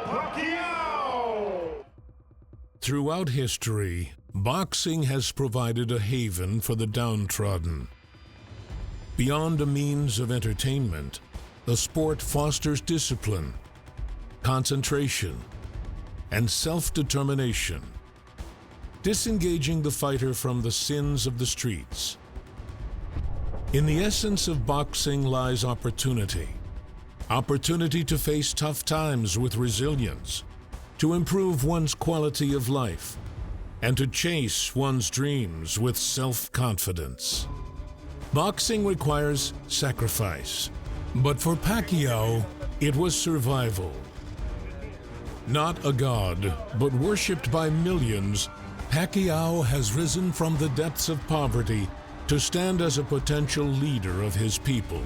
Pacquiao! Throughout history, boxing has provided a haven for the downtrodden. Beyond a means of entertainment, the sport fosters discipline, concentration, and self-determination, disengaging the fighter from the sins of the streets. In the essence of boxing lies opportunity. Opportunity to face tough times with resilience, to improve one's quality of life, and to chase one's dreams with self-confidence. Boxing requires sacrifice, but for Pacquiao, it was survival. Not a god, but worshipped by millions, Pacquiao has risen from the depths of poverty to stand as a potential leader of his people.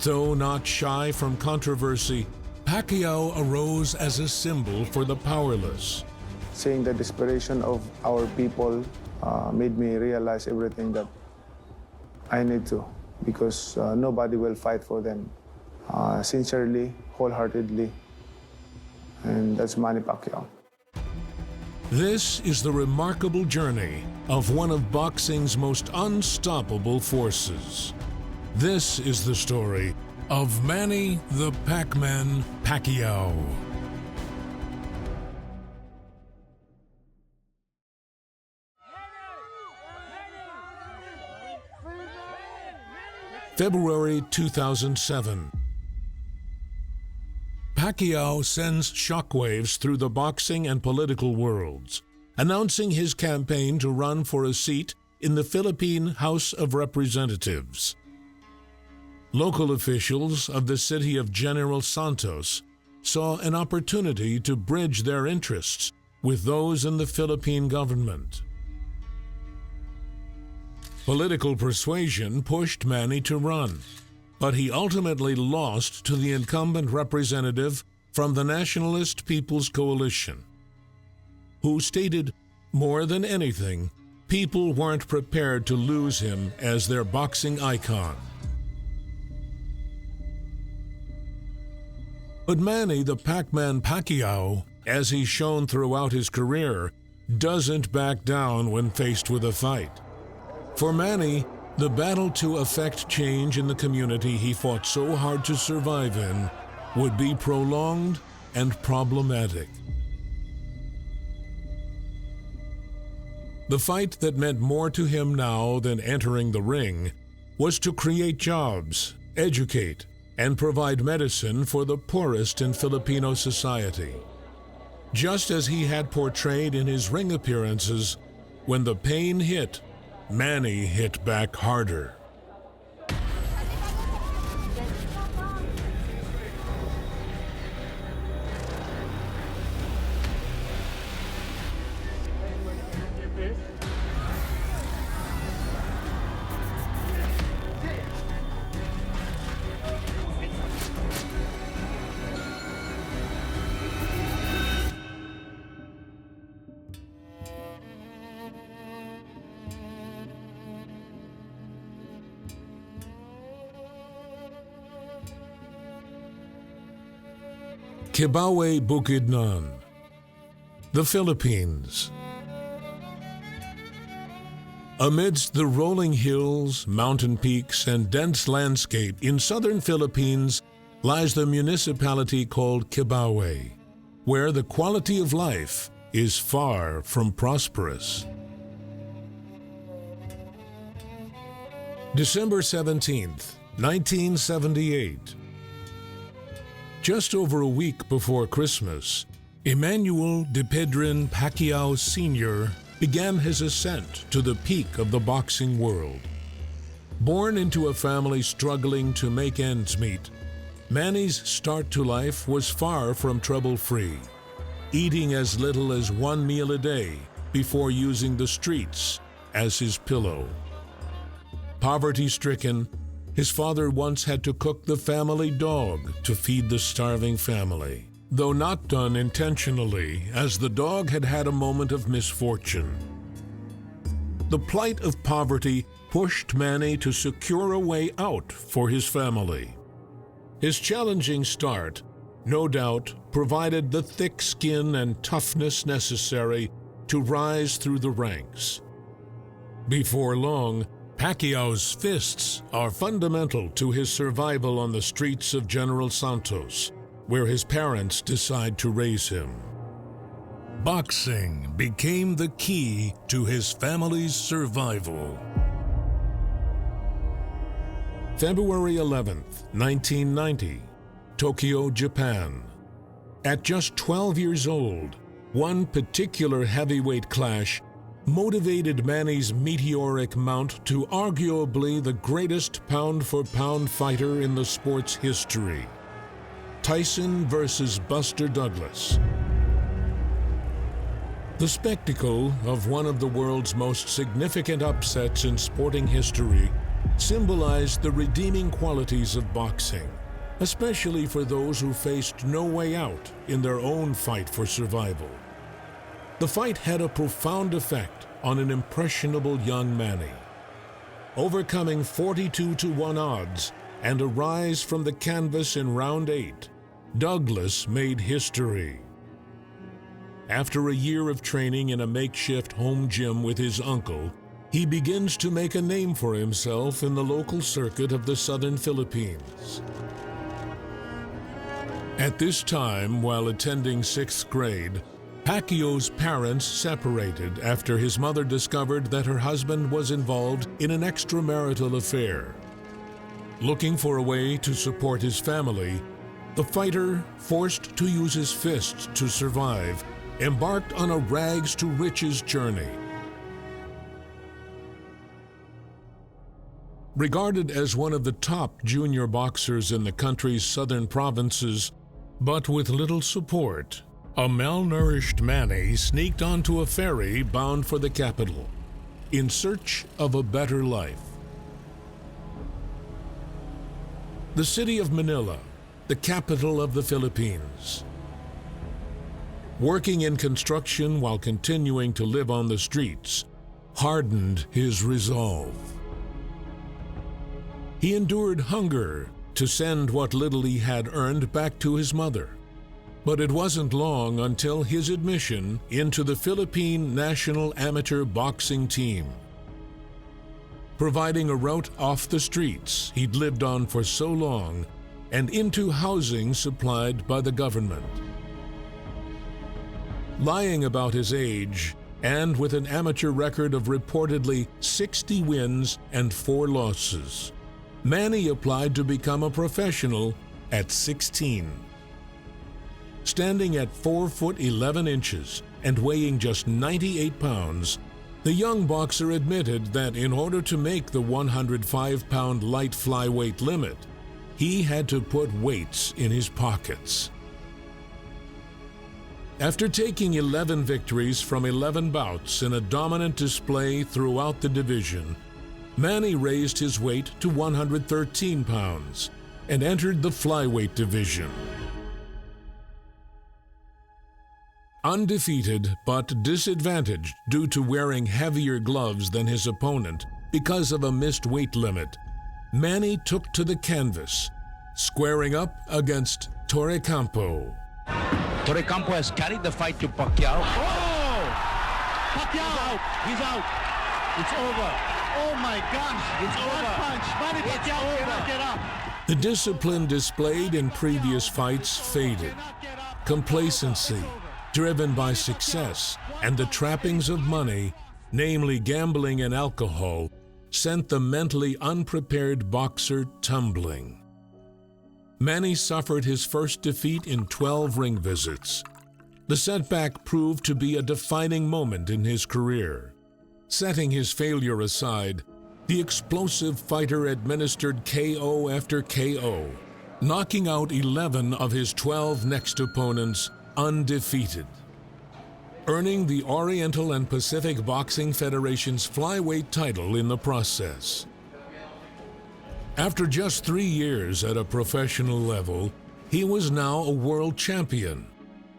Though not shy from controversy, Pacquiao arose as a symbol for the powerless. Seeing the desperation of our people made me realize everything that I need to, because nobody will fight for them sincerely, wholeheartedly, and that's Manny Pacquiao. This is the remarkable journey of one of boxing's most unstoppable forces. This is the story of Manny the Pac-Man Pacquiao. February 2007. Pacquiao sends shockwaves through the boxing and political worlds, announcing his campaign to run for a seat in the Philippine House of Representatives. Local officials of the city of General Santos saw an opportunity to bridge their interests with those in the Philippine government. Political persuasion pushed Manny to run, but he ultimately lost to the incumbent representative from the Nationalist People's Coalition, who stated, more than anything, people weren't prepared to lose him as their boxing icon. But Manny the Pac-Man Pacquiao, as he's shown throughout his career, doesn't back down when faced with a fight. For Manny, the battle to effect change in the community he fought so hard to survive in would be prolonged and problematic. The fight that meant more to him now than entering the ring was to create jobs, educate, and provide medicine for the poorest in Filipino society. Just as he had portrayed in his ring appearances, when the pain hit, Manny hit back harder. Kibawe Bukidnon, the Philippines. Amidst the rolling hills, mountain peaks, and dense landscape in southern Philippines lies the municipality called Kibawe, where the quality of life is far from prosperous. December 17th, 1978. Just over a week before Christmas, Emmanuel de Pedrin Pacquiao Sr. began his ascent to the peak of the boxing world. Born into a family struggling to make ends meet, Manny's start to life was far from trouble-free, eating as little as one meal a day before using the streets as his pillow. Poverty-stricken, his father once had to cook the family dog to feed the starving family, though not done intentionally, as the dog had had a moment of misfortune. The plight of poverty pushed Manny to secure a way out for his family. His challenging start, no doubt, provided the thick skin and toughness necessary to rise through the ranks. Before long, Pacquiao's fists are fundamental to his survival on the streets of General Santos, where his parents decide to raise him. Boxing became the key to his family's survival. February 11th, 1990, Tokyo, Japan. At just 12 years old, one particular heavyweight clash motivated Manny's meteoric mount to arguably the greatest pound-for-pound fighter in the sport's history. Tyson versus Buster Douglas. The spectacle of one of the world's most significant upsets in sporting history symbolized the redeeming qualities of boxing, especially for those who faced no way out in their own fight for survival. The fight had a profound effect on an impressionable young Manny. Overcoming 42-1 odds and a rise from the canvas in round 8, Douglas made history. After a year of training in a makeshift home gym with his uncle, he begins to make a name for himself in the local circuit of the southern Philippines. At this time, while attending 6th grade, Pacquiao's parents separated after his mother discovered that her husband was involved in an extramarital affair. Looking for a way to support his family, the fighter, forced to use his fists to survive, embarked on a rags-to-riches journey. Regarded as one of the top junior boxers in the country's southern provinces, but with little support, a malnourished Manny sneaked onto a ferry bound for the capital, in search of a better life. The city of Manila, the capital of the Philippines. Working in construction while continuing to live on the streets hardened his resolve. He endured hunger to send what little he had earned back to his mother. But it wasn't long until his admission into the Philippine National Amateur Boxing Team. Providing a route off the streets he'd lived on for so long and into housing supplied by the government. Lying about his age, and with an amateur record of reportedly 60 wins and 4 losses, Manny applied to become a professional at 16. Standing at 4 foot 11 inches and weighing just 98 pounds, the young boxer admitted that in order to make the 105-pound light flyweight limit, he had to put weights in his pockets. After taking 11 victories from 11 bouts in a dominant display throughout the division, Manny raised his weight to 113 pounds and entered the flyweight division. Undefeated but disadvantaged due to wearing heavier gloves than his opponent because of a missed weight limit, Manny took to the canvas, squaring up against Torre Campo. Torre Campo has carried the fight to Pacquiao. Oh! Pacquiao! He's out! It's over! Oh my gosh! It's over! Punch! Manny Pacquiao cannot get up! The discipline displayed in previous fights faded. Complacency, driven by success and the trappings of money, namely gambling and alcohol, sent the mentally unprepared boxer tumbling. Manny suffered his first defeat in 12 ring visits. The setback proved to be a defining moment in his career. Setting his failure aside, the explosive fighter administered KO after KO, knocking out 11 of his 12 next opponents undefeated, earning the Oriental and Pacific Boxing Federation's flyweight title in the process. After just 3 years at a professional level, he was now a world champion.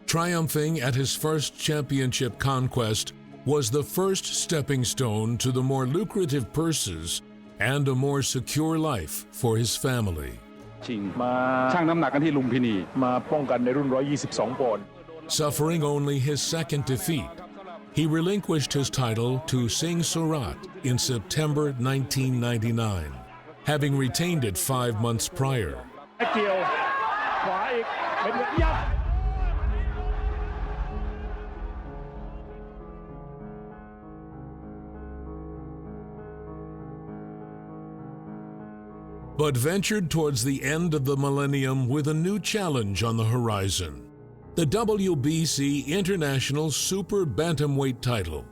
Triumphing at his first championship conquest was the first stepping stone to the more lucrative purses and a more secure life for his family. ชิงชั่งน้ำหนักกันที่ลุมพินี มาป้องกันในรุ่น 122 ปอนด์ Suffering only his second defeat, he relinquished his title to Singh Surat in September 1999, having retained it 5 months prior. เกี่ยวขวาอีกเป็นยับ But ventured towards the end of the millennium with a new challenge on the horizon, the WBC International Super Bantamweight title.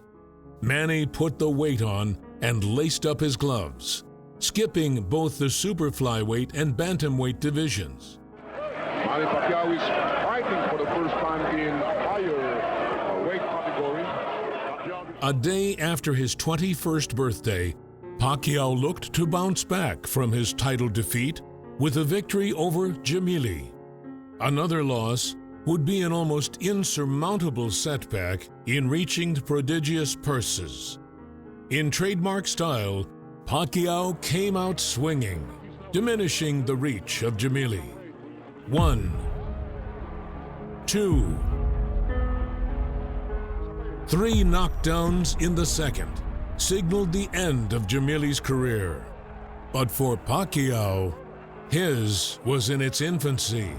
Manny put the weight on and laced up his gloves, skipping both the super flyweight and bantamweight divisions. Manny Pacquiao is fighting for the first time in a higher weight category. A day after his 21st birthday, Pacquiao looked to bounce back from his title defeat with a victory over Jamili. Another loss would be an almost insurmountable setback in reaching prodigious purses. In trademark style, Pacquiao came out swinging, diminishing the reach of Jamili. 1, 2, 3 knockdowns in the second signaled the end of Jamili's career. But for Pacquiao, his was in its infancy.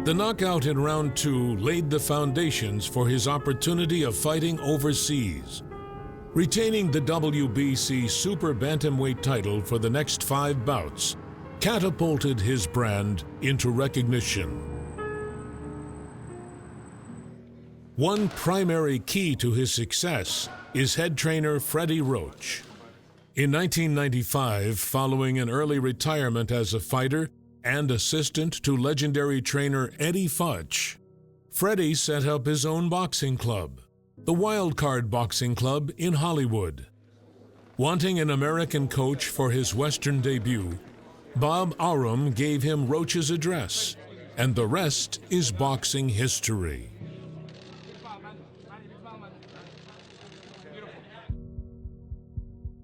The knockout in round 2 laid the foundations for his opportunity of fighting overseas. Retaining the WBC Super Bantamweight title for the next 5 bouts catapulted his brand into recognition. One primary key to his success is head trainer Freddie Roach. In 1995, following an early retirement as a fighter and assistant to legendary trainer Eddie Futch, Freddie set up his own boxing club, the Wildcard Boxing Club in Hollywood. Wanting an American coach for his Western debut, Bob Arum gave him Roach's address, and the rest is boxing history.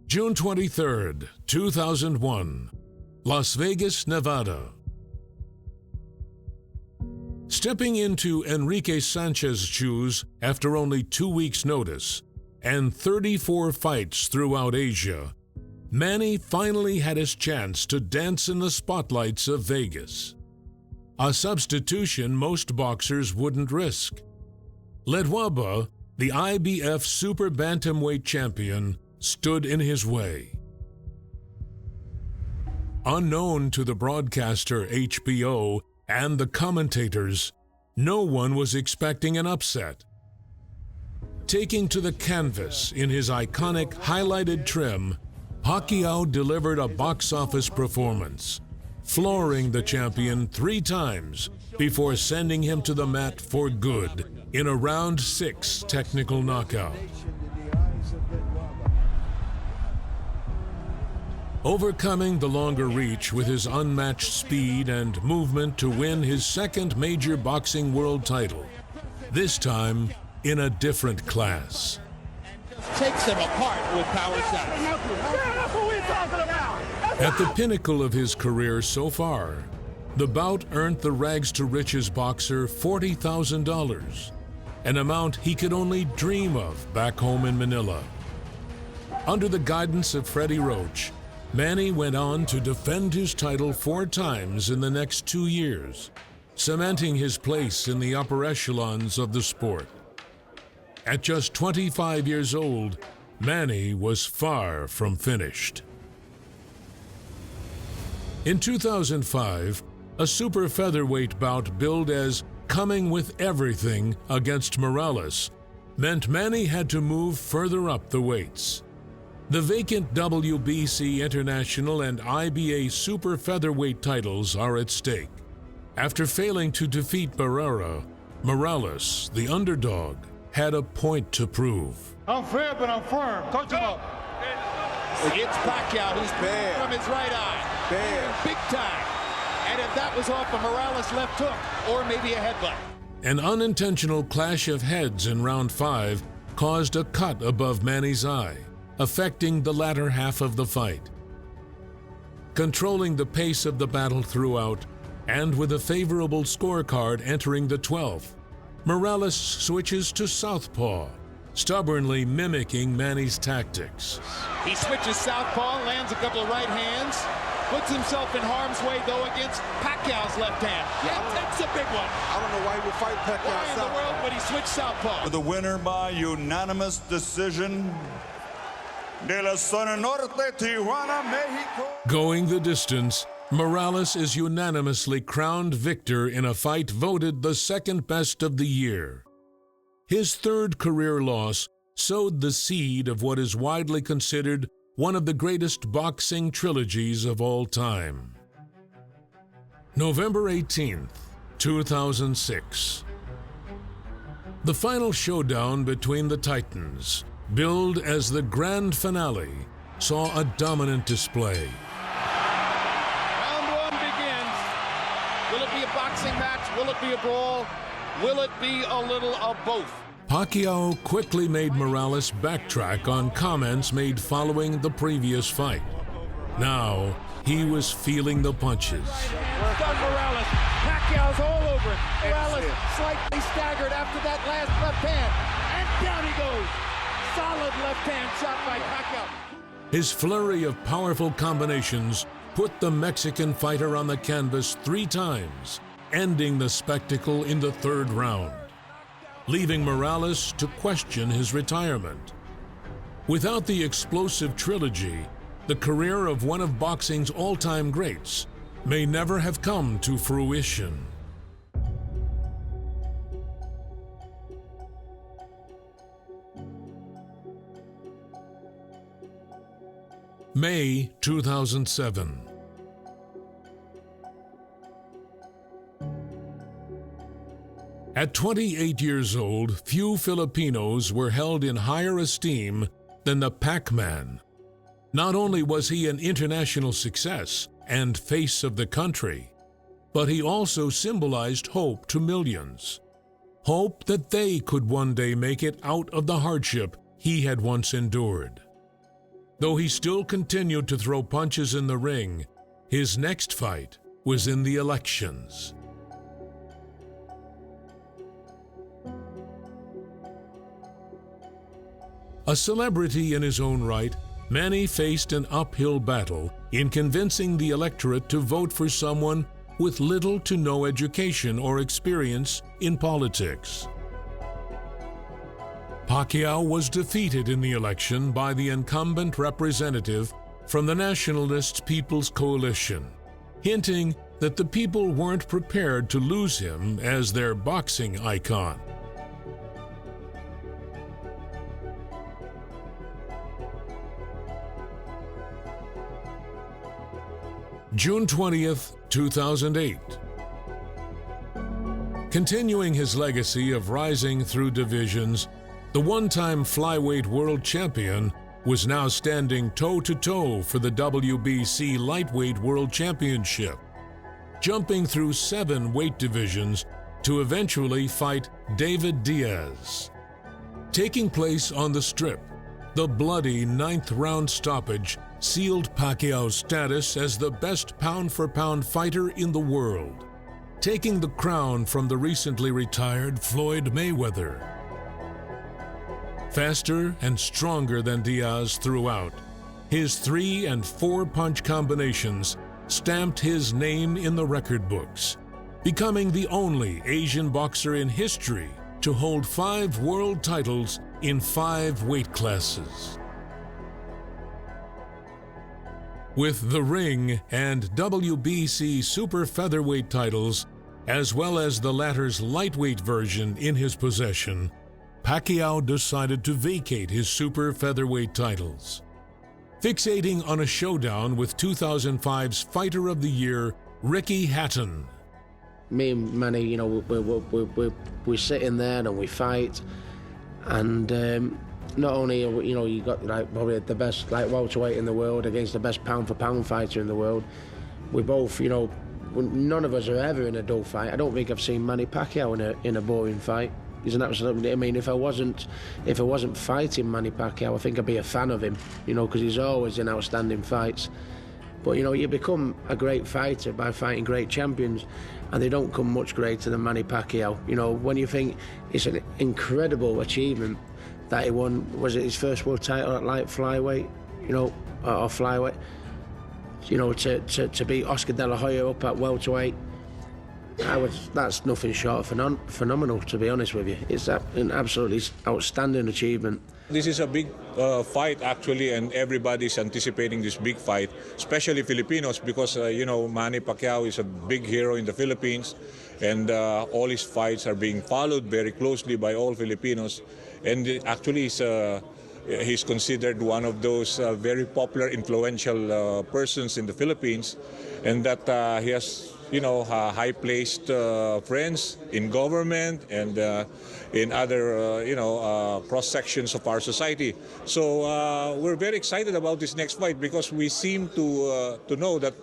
June 23rd, 2001, Las Vegas, Nevada. Stepping into Enrique Sanchez's shoes after only 2 weeks' notice and 34 fights throughout Asia, Manny finally had his chance to dance in the spotlights of Vegas. A substitution most boxers wouldn't risk. Ledwaba, the IBF Super Bantamweight champion, stood in his way. Unknown to the broadcaster HBO and the commentators, no one was expecting an upset. Taking to the canvas in his iconic highlighted trim, Pacquiao delivered a box office performance, flooring the champion 3 times before sending him to the mat for good in a round 6 technical knockout. Overcoming the longer reach with his unmatched speed and movement to win his second major boxing world title, this time in a different class. Takes him apart with power shots. At the pinnacle of his career so far, the bout earned the rags-to-riches boxer $40,000, an amount he could only dream of back home in Manila. Under the guidance of Freddie Roach, Manny went on to defend his title 4 times in the next 2 years, cementing his place in the upper echelons of the sport. At just 25 years old, Manny was far from finished. In 2005, a super featherweight bout billed as coming with everything against Morales meant Manny had to move further up the weights. The vacant WBC International and IBA Super Featherweight titles are at stake. After failing to defeat Barrera, Morales, the underdog, had a point to prove. I'm fair, but I'm firm. Coach him up. It's Pacquiao who's bad from his right eye. Bad. Big time. And if that was off a Morales left hook, or maybe a headbutt. An unintentional clash of heads in round 5 caused a cut above Manny's eye, affecting the latter half of the fight. Controlling the pace of the battle throughout, and with a favorable scorecard entering the 12th, Morales switches to southpaw, stubbornly mimicking Manny's tactics. He switches southpaw, lands a couple of right hands, puts himself in harm's way though against Pacquiao's left hand. Yeah, it's a big one. I don't know why he would fight Pacquiao. Why in the world would he switch southpaw? The winner by unanimous decision, de la Zona Norte, Tijuana, Mexico. Going the distance, Morales is unanimously crowned victor in a fight voted the second best of the year. His third career loss sowed the seed of what is widely considered one of the greatest boxing trilogies of all time. November 18th, 2006. The final showdown between the Titans, billed as the grand finale, saw a dominant display. Round one begins. Will it be a boxing match? Will it be a brawl? Will it be a little of both? Pacquiao quickly made Morales backtrack on comments made following the previous fight. Now, he was feeling the punches. Done Morales. Pacquiao's all over it. Morales slightly staggered after that last left hand. And down he goes. Solid left hand shot by Pacquiao. His flurry of powerful combinations put the Mexican fighter on the canvas 3 times, ending the spectacle in the 3rd round, leaving Morales to question his retirement. Without the explosive trilogy, the career of one of boxing's all-time greats may never have come to fruition. May 2007. At 28 years old, few Filipinos were held in higher esteem than the Pac-Man. Not only was he an international success and face of the country, but he also symbolized hope to millions. Hope that they could one day make it out of the hardship he had once endured. Though he still continued to throw punches in the ring, his next fight was in the elections. A celebrity in his own right, Manny faced an uphill battle in convincing the electorate to vote for someone with little to no education or experience in politics. Pacquiao was defeated in the election by the incumbent representative from the Nationalist People's Coalition, hinting that the people weren't prepared to lose him as their boxing icon. June 20th, 2008. Continuing his legacy of rising through divisions, the one-time flyweight world champion was now standing toe-to-toe for the WBC Lightweight World Championship, jumping through 7 weight divisions to eventually fight David Diaz. Taking place on the Strip, the bloody 9th round stoppage sealed Pacquiao's status as the best pound-for-pound fighter in the world, taking the crown from the recently retired Floyd Mayweather. Faster and stronger than Diaz throughout, his 3- and 4-punch combinations stamped his name in the record books, becoming the only Asian boxer in history to hold 5 world titles in 5 weight classes. With the ring and WBC super featherweight titles, as well as the latter's lightweight version in his possession, Pacquiao decided to vacate his super featherweight titles, fixating on a showdown with 2005's Fighter of the Year, Ricky Hatton. Me and Manny, you know, we sit in there and we fight, and not only, you know, you got like probably the best like welterweight in the world against the best pound-for-pound fighter in the world. We both, you know, none of us are ever in a dull fight. I don't think I've seen Manny Pacquiao in a boring fight. He's an absolute. I mean, if I wasn't fighting Manny Pacquiao, I think I'd be a fan of him. You know, because he's always in outstanding fights. But you know, you become a great fighter by fighting great champions, and they don't come much greater than Manny Pacquiao. You know, when you think it's an incredible achievement that he won, was it his first world title at light flyweight? You know, or flyweight. You know, to beat Oscar De La Hoya up at welterweight. That's nothing short of phenomenal, to be honest with you. It's an absolutely outstanding achievement. This is a big fight, actually, and everybody's anticipating this big fight, especially Filipinos, because, you know, Manny Pacquiao is a big hero in the Philippines, and all his fights are being followed very closely by all Filipinos. And actually, he's considered one of those very popular, influential persons in the Philippines, and that he has, you know, high-placed friends in government and in other, you know, cross-sections of our society. So we're very excited about this next fight because we seem to know that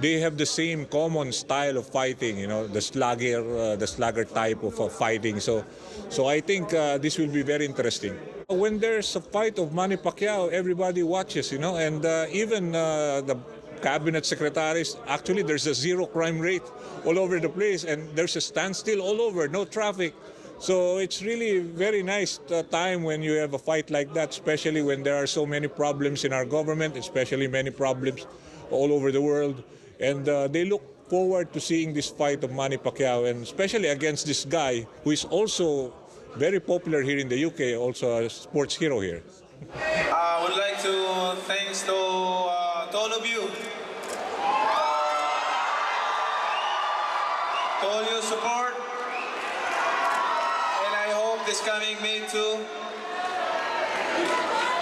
they have the same common style of fighting, you know, the slugger type of fighting. So I think this will be very interesting. When there's a fight of Manny Pacquiao, everybody watches, you know, and even the cabinet secretaries, actually there's a zero crime rate all over the place, and there's a standstill all over, no traffic. So it's really very nice time when you have a fight like that, especially when there are so many problems in our government, especially many problems all over the world. And they look forward to seeing this fight of Manny Pacquiao, and especially against this guy who is also very popular here in the UK, also a sports hero here. I would like to thanks to all of you, to all your support, and I hope this coming May 2,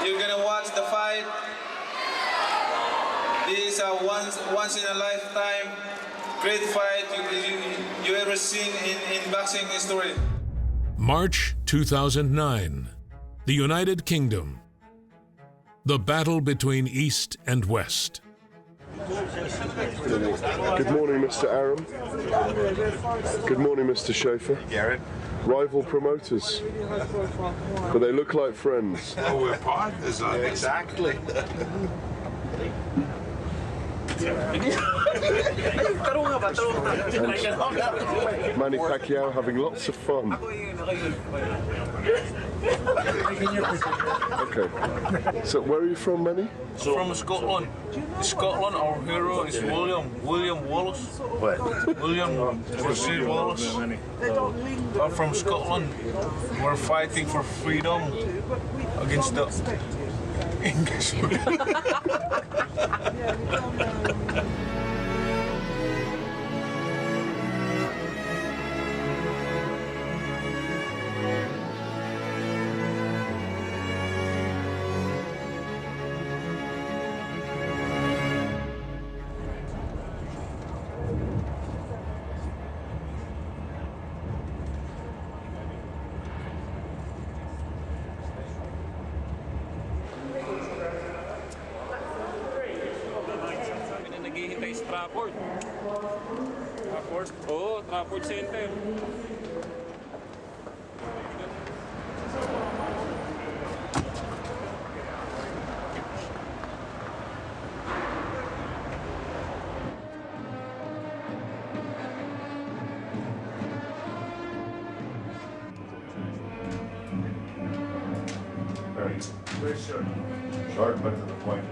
you're gonna watch the fight. This is a once in a lifetime great fight you ever seen in boxing history. March 2009, the United Kingdom. The battle between East and West. Good morning, Mr. Arum. Good morning, Mr. Schaefer. Garrett. Rival promoters, but they look like friends. Oh, we're partners, exactly. Manny Pacquiao having lots of fun. Okay. So where are you from, Manny? From Scotland. Scotland, our hero is William Wallace. What? William Rashid Wallace. We're from Scotland. We're fighting for freedom against the English. Trafford Center. Very short. Short, but to the point.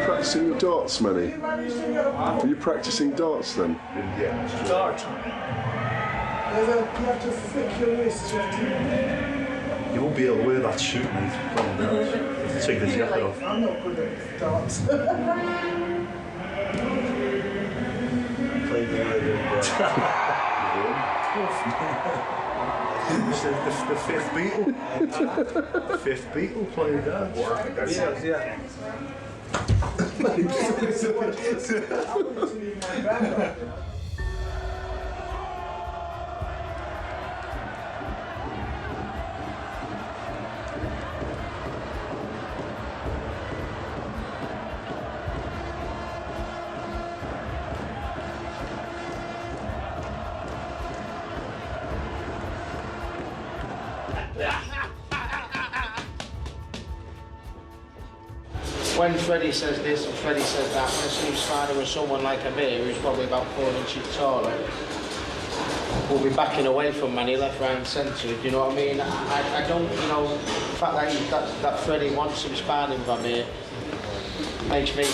Practicing your darts, Manny? Are you practicing darts then? Yeah. Dart. You have to flick your wrist. You won't be able to wear that suit, mate. Take the jacket off. I'm not good at darts. Play the fifth Beatle. The fifth Beatle playing darts. Yeah. when Freddie says this and Freddie says that, when I see him sparring with someone like Amir, who's probably about 4 inches taller, we'll be backing away from Manny left, right and centre, do you know what I mean? I don't, you know, the fact that Freddie wants him sparring with Amir makes me,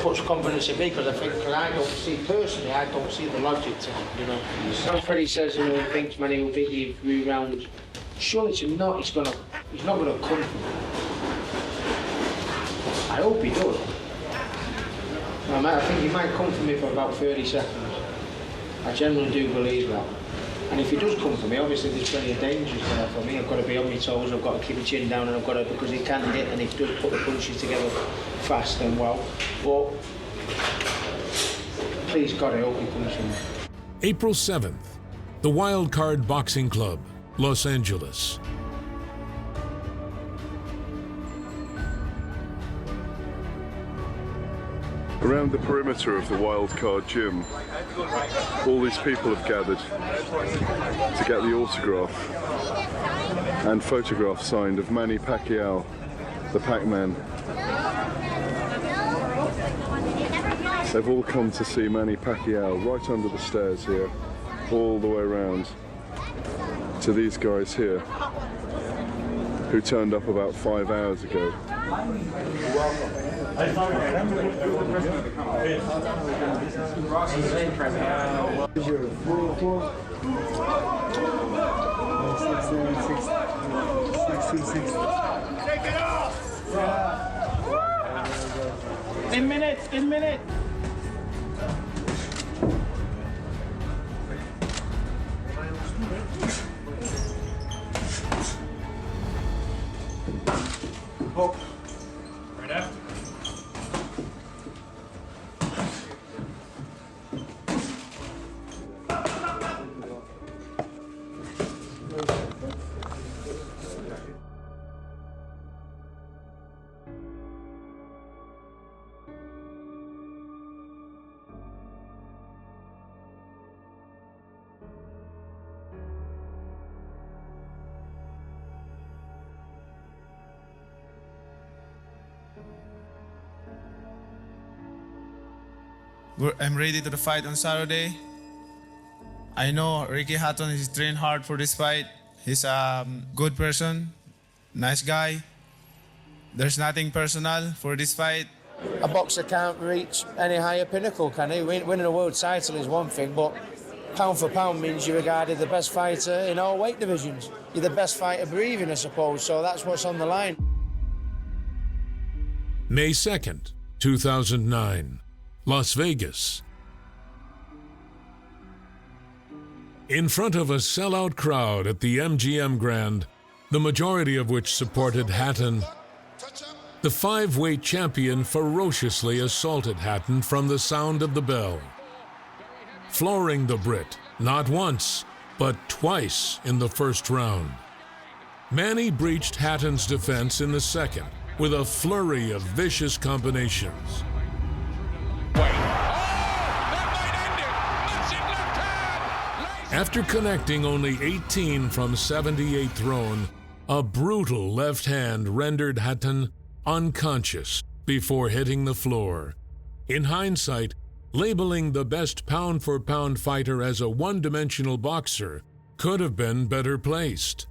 puts confidence in me, because I think, I don't see the logic to it, you know. When Freddie says, you know, he thinks Manny will beat you 3 rounds, surely to not, he's not going to come for me. I hope he does. I think he might come for me for about 30 seconds. I genuinely do believe that. And if he does come for me, obviously there's plenty of dangers there for me. I've got to be on my toes, I've got to keep my chin down, and I've got to, because he can hit and he does put the punches together fast and well. But please God, I hope he comes for me. April 7th, the Wild Card Boxing Club, Los Angeles. Around the perimeter of the Wild Card gym, all these people have gathered to get the autograph and photograph signed of Manny Pacquiao, the Pac-Man. They've all come to see Manny Pacquiao right under the stairs here, all the way around to these guys here, who turned up about 5 hours ago. In minutes. Oh. Right after. I'm ready to the fight on Saturday. I know Ricky Hatton is trained hard for this fight. He's a good person, nice guy. There's nothing personal for this fight. A boxer can't reach any higher pinnacle, can he? Winning a world title is one thing, but pound for pound means you're regarded the best fighter in all weight divisions. You're the best fighter breathing, I suppose, so that's what's on the line. May 2nd, 2009, Las Vegas. In front of a sellout crowd at the MGM Grand, the majority of which supported Hatton, the 5-weight champion ferociously assaulted Hatton from the sound of the bell, flooring the Brit not once, but twice in the first round. Manny breached Hatton's defense in the second with a flurry of vicious combinations. After connecting only 18 from 78 thrown, a brutal left hand rendered Hatton unconscious before hitting the floor. In hindsight, labeling the best pound-for-pound fighter as a one-dimensional boxer could have been better placed.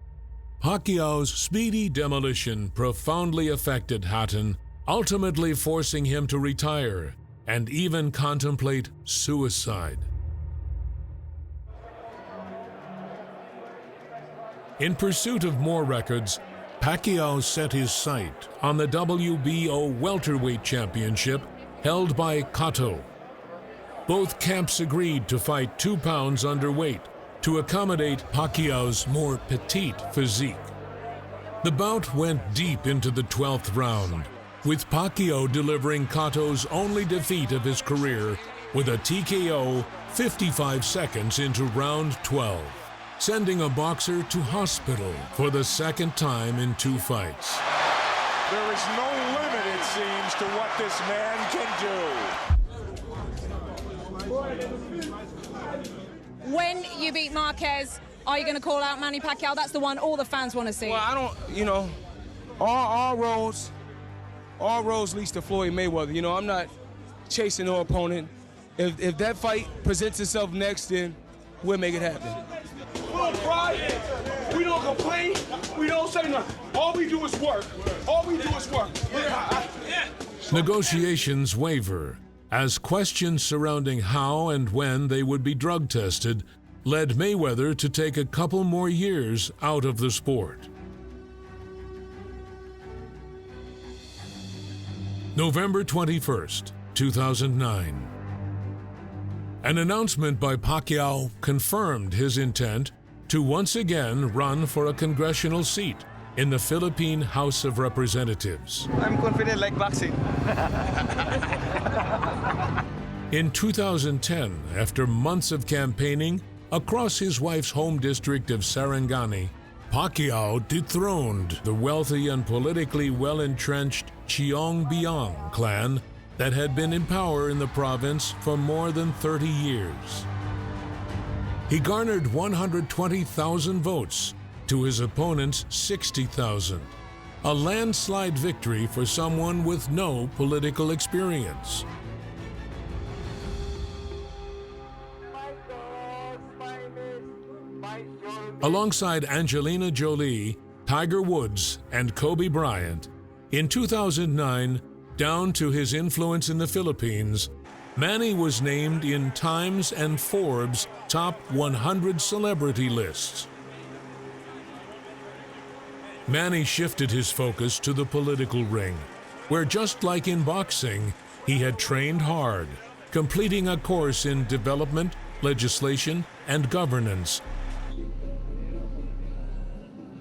Pacquiao's speedy demolition profoundly affected Hatton, ultimately forcing him to retire and even contemplate suicide. In pursuit of more records, Pacquiao set his sight on the WBO welterweight championship held by Cotto. Both camps agreed to fight 2 pounds underweight to accommodate Pacquiao's more petite physique. The bout went deep into the 12th round, with Pacquiao delivering Cotto's only defeat of his career with a TKO 55 seconds into round 12. Sending a boxer to hospital for the second time in 2 fights. There is no limit, it seems, to what this man can do. When you beat Marquez, are you going to call out Manny Pacquiao? That's the one all the fans want to see. Well, I don't, you know, all roads all roads leads to Floyd Mayweather. You know, I'm not chasing no opponent. If that fight presents itself next, then we'll make it happen. We don't cry, we don't complain, we don't say nothing. All we do is work. All we do is work. Negotiations waver as questions surrounding how and when they would be drug tested led Mayweather to take a couple more years out of the sport. November 21st, 2009. An announcement by Pacquiao confirmed his intent to once again run for a congressional seat in the Philippine House of Representatives. I'm confident like boxing. In 2010, after months of campaigning across his wife's home district of Sarangani, Pacquiao dethroned the wealthy and politically well-entrenched Cheong Biang clan that had been in power in the province for more than 30 years. He garnered 120,000 votes to his opponent's 60,000, a landslide victory for someone with no political experience. Alongside Angelina Jolie, Tiger Woods, and Kobe Bryant, in 2009, down to his influence in the Philippines, Manny was named in Times and Forbes' top 100 celebrity lists. Manny shifted his focus to the political ring, where just like in boxing, he had trained hard, completing a course in development, legislation, and governance.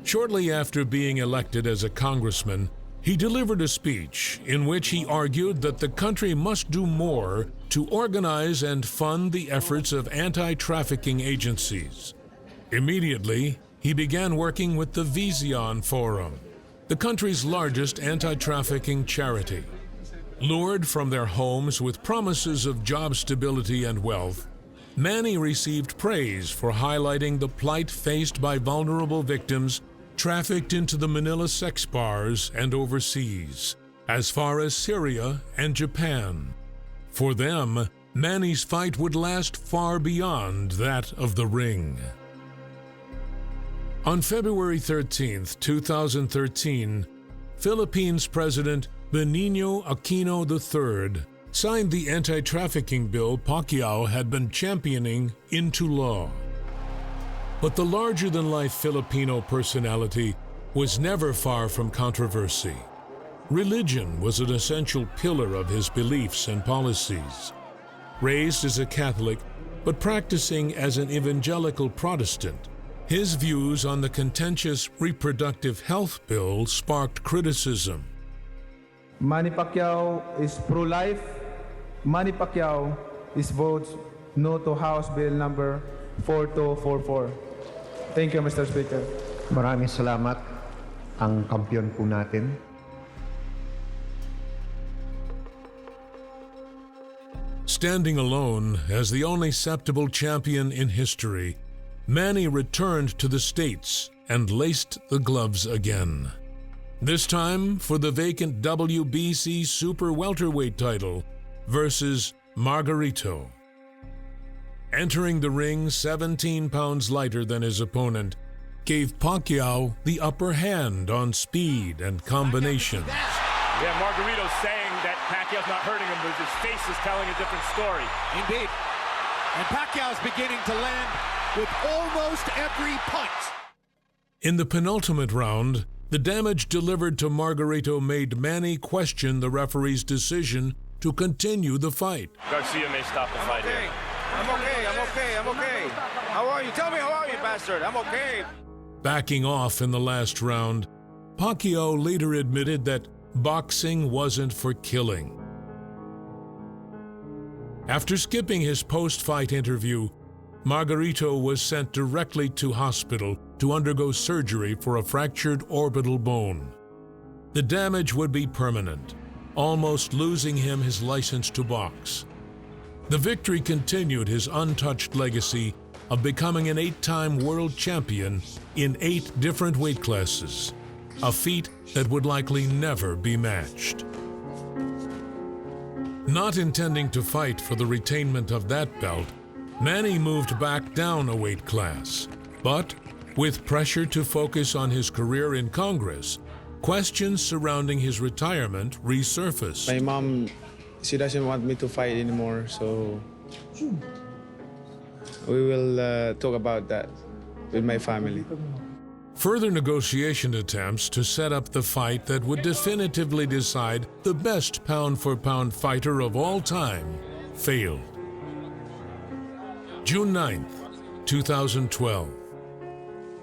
Shortly after being elected as a congressman, he delivered a speech in which he argued that the country must do more to organize and fund the efforts of anti-trafficking agencies. Immediately, he began working with the Vision Forum, the country's largest anti-trafficking charity. Lured from their homes with promises of job stability and wealth, Manny received praise for highlighting the plight faced by vulnerable victims trafficked into the Manila sex bars and overseas, as far as Syria and Japan. For them, Manny's fight would last far beyond that of the ring. On February 13, 2013, Philippines President Benigno Aquino III signed the anti-trafficking bill Pacquiao had been championing into law. But the larger-than-life Filipino personality was never far from controversy. Religion was an essential pillar of his beliefs and policies. Raised as a Catholic, but practicing as an evangelical Protestant, his views on the contentious reproductive health bill sparked criticism. Manny Pacquiao is pro-life. Manny Pacquiao is votes no to House Bill number 4244. Thank you, Mr. Speaker. Maraming salamat, ang kampiyon po natin. Standing alone as the only acceptable champion in history, Manny returned to the States and laced the gloves again. This time for the vacant WBC Super Welterweight title versus Margarito. Entering the ring 17 pounds lighter than his opponent gave Pacquiao the upper hand on speed and combinations. Yeah, Margarito's saying that Pacquiao's not hurting him, but his face is telling a different story. Indeed. And Pacquiao's beginning to land with almost every punch. In the penultimate round, the damage delivered to Margarito made Manny question the referee's decision to continue the fight. Garcia may stop the fight here. I'm okay. How are you? Tell me, how are you, bastard? I'm okay. Backing off in the last round, Pacquiao later admitted that boxing wasn't for killing. After skipping his post-fight interview, Margarito was sent directly to hospital to undergo surgery for a fractured orbital bone. The damage would be permanent, almost losing him his license to box. The victory continued his untouched legacy of becoming an 8-time world champion in 8 different weight classes, a feat that would likely never be matched. Not intending to fight for the retainment of that belt, Manny moved back down a weight class. But with pressure to focus on his career in Congress, questions surrounding his retirement resurfaced. My mom, she doesn't want me to fight anymore, so we will talk about that with my family. Further negotiation attempts to set up the fight that would definitively decide the best pound-for-pound fighter of all time failed. June 9th, 2012.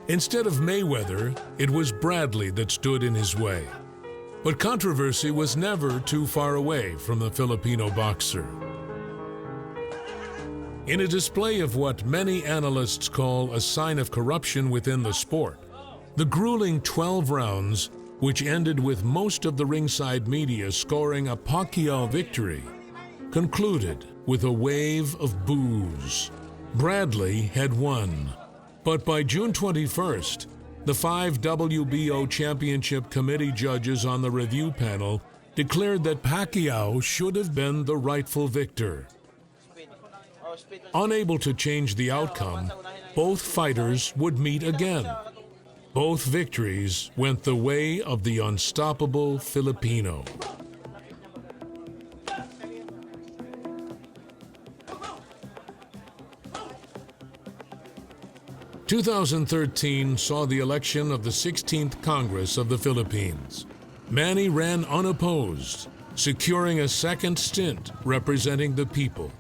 Instead of Mayweather, it was Bradley that stood in his way. But controversy was never too far away from the Filipino boxer. In a display of what many analysts call a sign of corruption within the sport, the grueling 12 rounds, which ended with most of the ringside media scoring a Pacquiao victory, concluded with a wave of boos. Bradley had won, but by June 21st, the 5 WBO Championship Committee judges on the review panel declared that Pacquiao should have been the rightful victor. Unable to change the outcome, both fighters would meet again. Both victories went the way of the unstoppable Filipino. (2013) saw the election of the 16th Congress of the Philippines. Manny ran unopposed, securing a second stint representing the people.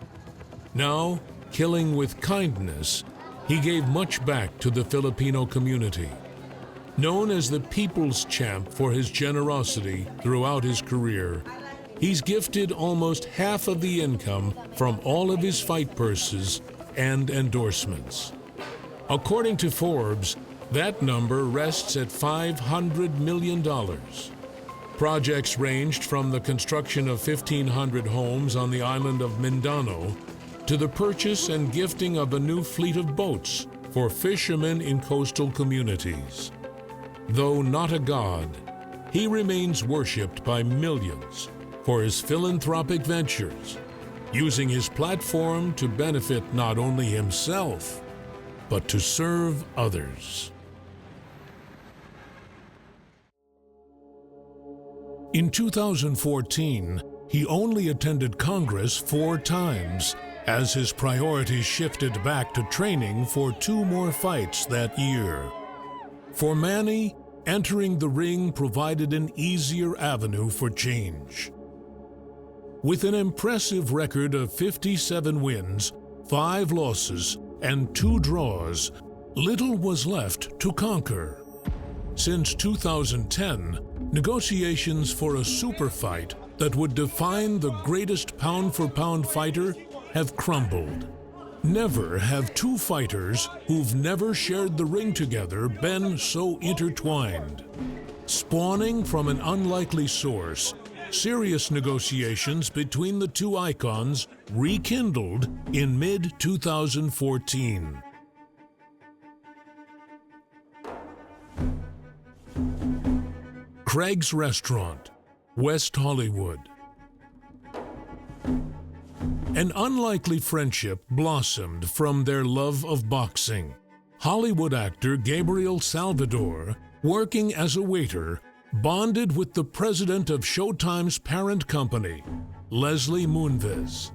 Now, killing with kindness, he gave much back to the Filipino community. Known as the People's Champ for his generosity throughout his career, he's gifted almost half of the income from all of his fight purses and endorsements. According to Forbes, that number rests at $500 million. Projects ranged from the construction of 1,500 homes on the island of Mindanao to the purchase and gifting of a new fleet of boats for fishermen in coastal communities. Though not a god, he remains worshipped by millions for his philanthropic ventures, using his platform to benefit not only himself, but to serve others. In 2014, he only attended Congress 4 times, as his priorities shifted back to training for 2 more fights that year. For Manny, entering the ring provided an easier avenue for change. With an impressive record of 57 wins, 5 losses, and 2 draws, little was left to conquer. Since 2010, negotiations for a super fight that would define the greatest pound-for-pound fighter have crumbled. Never have 2 fighters who've never shared the ring together been so intertwined. Spawning from an unlikely source, serious negotiations between the 2 icons rekindled in mid-2014. Craig's Restaurant, West Hollywood. An unlikely friendship blossomed from their love of boxing. Hollywood actor Gabriel Salvador, working as a waiter, bonded with the president of Showtime's parent company, Leslie Moonves.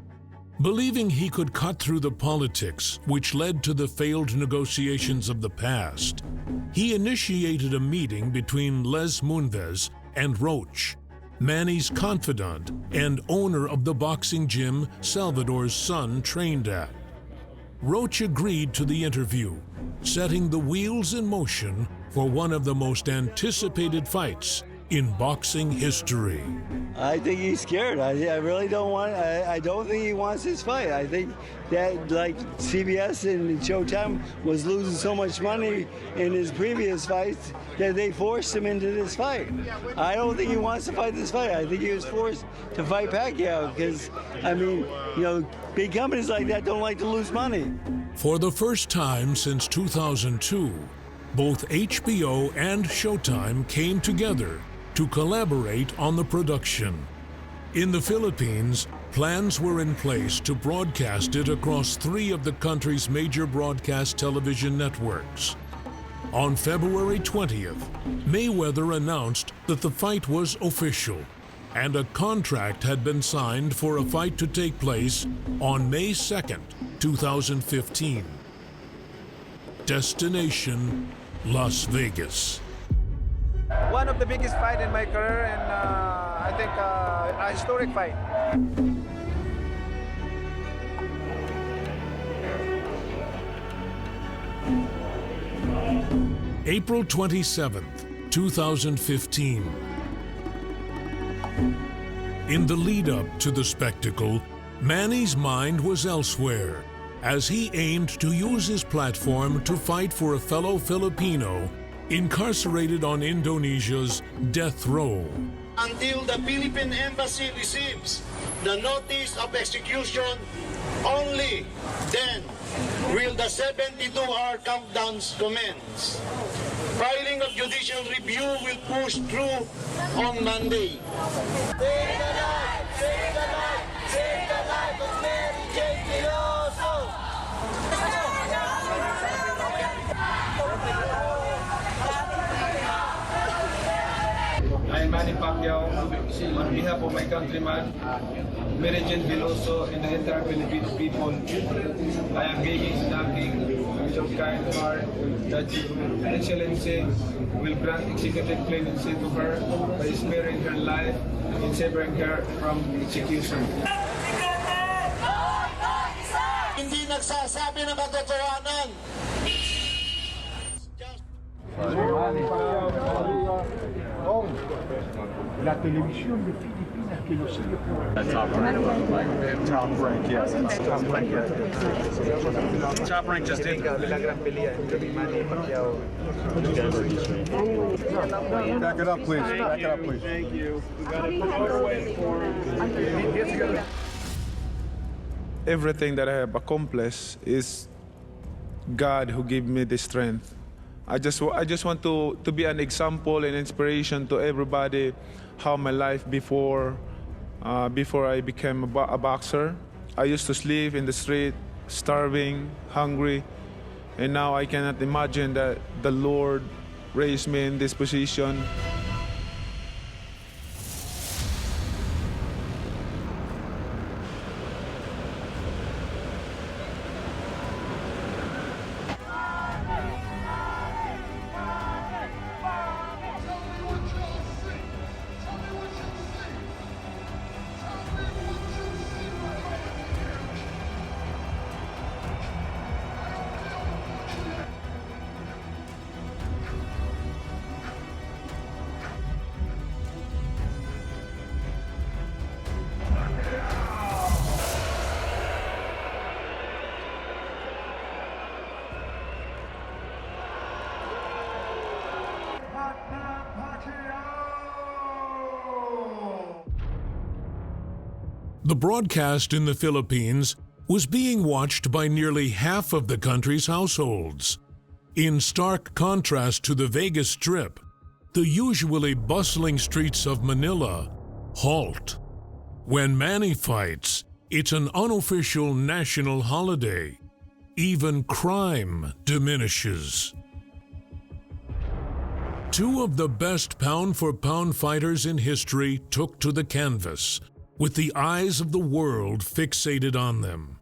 Believing he could cut through the politics which led to the failed negotiations of the past, he initiated a meeting between Les Moonves and Roach, Manny's confidant and owner of the boxing gym Salvador's son trained at. Roach agreed to the interview, setting the wheels in motion for one of the most anticipated fights in boxing history. I think he's scared. I really don't want. I don't think he wants this fight. I think that like CBS and Showtime was losing so much money in his previous fights that they forced him into this fight. I don't think he wants to fight this fight. I think he was forced to fight Pacquiao because, I mean, you know, big companies like that don't like to lose money. For the first time since 2002, both HBO and Showtime came together to collaborate on the production. In the Philippines, plans were in place to broadcast it across 3 of the country's major broadcast television networks. On February 20th, Mayweather announced that the fight was official, and a contract had been signed for a fight to take place on May 2nd, 2015. Destination, Las Vegas. One of the biggest fight in my career, and I think a historic fight. April 27th, 2015. In the lead-up to the spectacle, Manny's mind was elsewhere as he aimed to use his platform to fight for a fellow Filipino incarcerated on Indonesia's death row. Until the Philippine Embassy receives the notice of execution, only then will the 72-hour countdowns commence. Filing of judicial review will push through on Monday. Save the life! Save the life! Save the life of Mary J. Piloso! I am Manny Pacquiao. On behalf of my countryman, Mary Jane Veloso, and the entire Filipino people, I am begging and asking with your kind heart that Your Excellency will grant executive clemency to her by sparing her life and severing her from execution. Hindi nagsasabi ng katotohanan. La televisión de Filipinas que lo sigue por... Top rank, yes. Top rank, yes. Top rank just did. La gran pelea entre Manny Pacquiao. Back it up, please. Back it up, please. Thank you. We got to put her away for... Everything that I have accomplished is God who gave me the strength. I just want to be an example and inspiration to everybody how my life before I became a boxer. I used to sleep in the street, starving, hungry, and now I cannot imagine that the Lord raised me in this position. The broadcast in the Philippines was being watched by nearly half of the country's households. In stark contrast to the Vegas Strip, the usually bustling streets of Manila halt. When Manny fights, it's an unofficial national holiday. Even crime diminishes. Two of the best pound-for-pound fighters in history took to the canvas, with the eyes of the world fixated on them.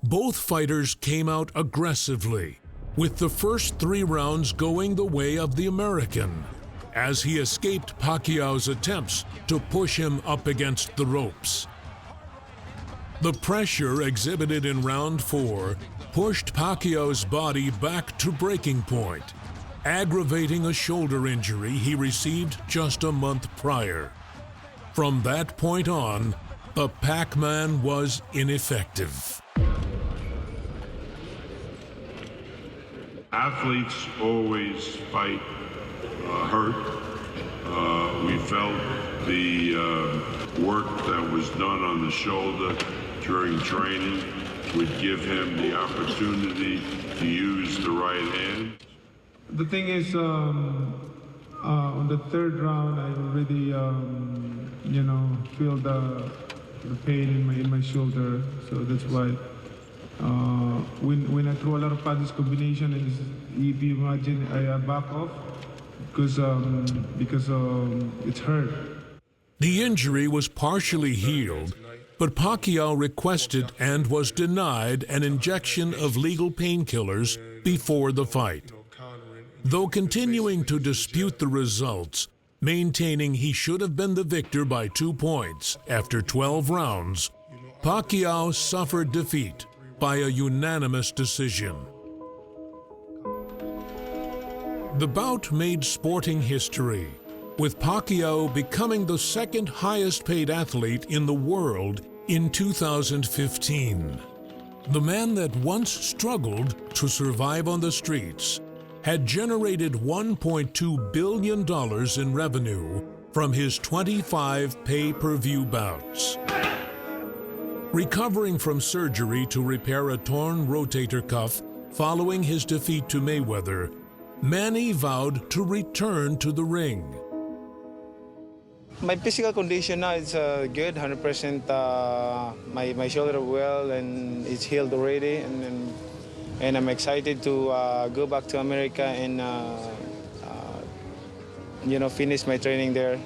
Both fighters came out aggressively, with the first 3 rounds going the way of the American, as he escaped Pacquiao's attempts to push him up against the ropes. The pressure exhibited in round 4 pushed Pacquiao's body back to breaking point, aggravating a shoulder injury he received just a month prior. From that point on, the Pac-Man was ineffective. Athletes always fight hurt. We felt the work that was done on the shoulder during training would give him the opportunity to use the right hand. The thing is, on the 3rd round, I already feel the pain in my shoulder. So that's why when I throw a lot of punches combination, and if you imagine, I back off because it's hurt. The injury was partially healed, but Pacquiao requested and was denied an injection of legal painkillers before the fight. Though continuing to dispute the results, maintaining he should have been the victor by 2 points after 12 rounds, Pacquiao suffered defeat by a unanimous decision. The bout made sporting history, with Pacquiao becoming the second highest paid athlete in the world in 2015. The man that once struggled to survive on the streets had generated $1.2 billion in revenue from his 25 pay-per-view bouts. Recovering from surgery to repair a torn rotator cuff following his defeat to Mayweather, Manny vowed to return to the ring. My physical condition now is good, 100%. My shoulder well and it's healed already, and I'm excited to go back to America and finish my training there.